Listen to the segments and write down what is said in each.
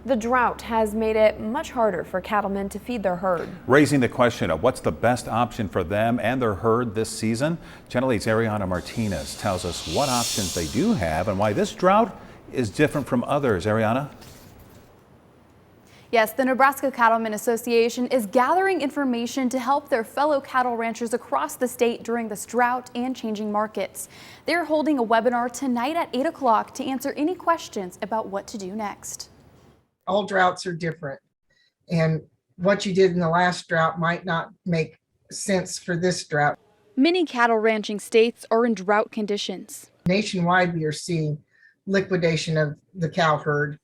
The drought has made it much harder for cattlemen to feed their herd. Raising the question of what's the best option for them and their herd this season, Channel 8's Ariana Martinez tells us what options they do have and why this drought is different from others. Ariana? Yes, the Nebraska-Cattlemen-Association is gathering information to help their fellow cattle ranchers across the state during this drought and changing markets. They're holding a webinar tonight at 8 o'clock to answer any questions about what to do next. All droughts are different, and what you did in the last drought might not make sense for this drought. Many cattle ranching states are in drought conditions. Nationwide, we are seeing liquidation of the cow herd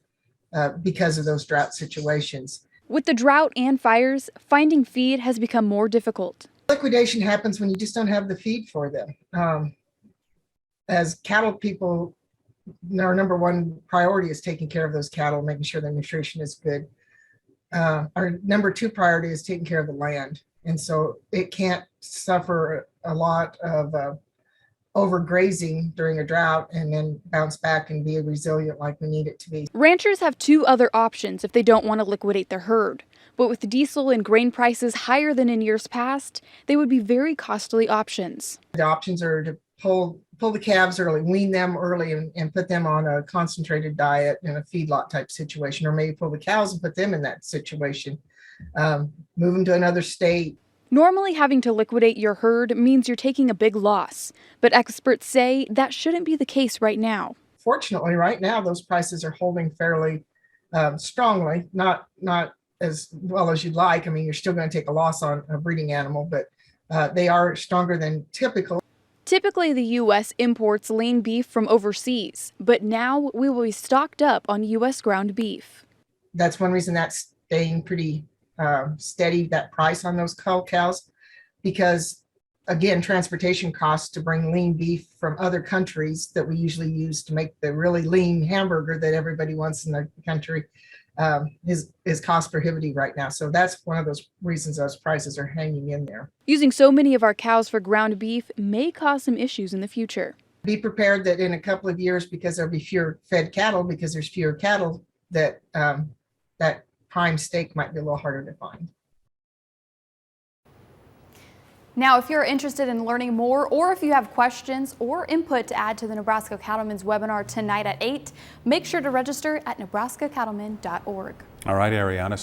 because of those drought situations. With the drought and fires, finding feed has become more difficult. Liquidation happens when you just don't have the feed for them. As cattle people, our number one priority is taking care of those cattle, making sure their nutrition is good. Our number two priority is taking care of the land. And so it can't suffer a lot of overgrazing during a drought and then bounce back and be resilient like we need it to be. Ranchers have two other options if they don't want to liquidate their herd. But with diesel and grain prices higher than in years past, they would be very costly options. The options are to pull the calves early, wean them early, and put them on a concentrated diet in a feedlot type situation, or maybe pull the cows and put them in that situation, move them to another state. Normally, having to liquidate your herd means you're taking a big loss, but experts say that shouldn't be the case right now. Fortunately, right now, those prices are holding fairly strongly, not as well as you'd like. I mean, you're still going to take a loss on a breeding animal, but they are stronger than typical. Typically, the U.S. imports lean beef from overseas, but now we will be stocked up on U.S. ground beef. That's one reason that's staying pretty steady, that price on those cows, because again, transportation costs to bring lean beef from other countries that we usually use to make the really lean hamburger that everybody wants in the country is cost prohibitive right now. So that's one of those reasons those prices are hanging in there. Using so many of our cows for ground beef may cause some issues in the future. Be prepared that in a couple of years, because there'll be fewer fed cattle, because there's fewer cattle, that that prime steak might be a little harder to find. Now, if you're interested in learning more, or if you have questions or input to add to the Nebraska Cattlemen's webinar tonight at 8, make sure to register at nebraska-cattlemen.org. All right, Ariana.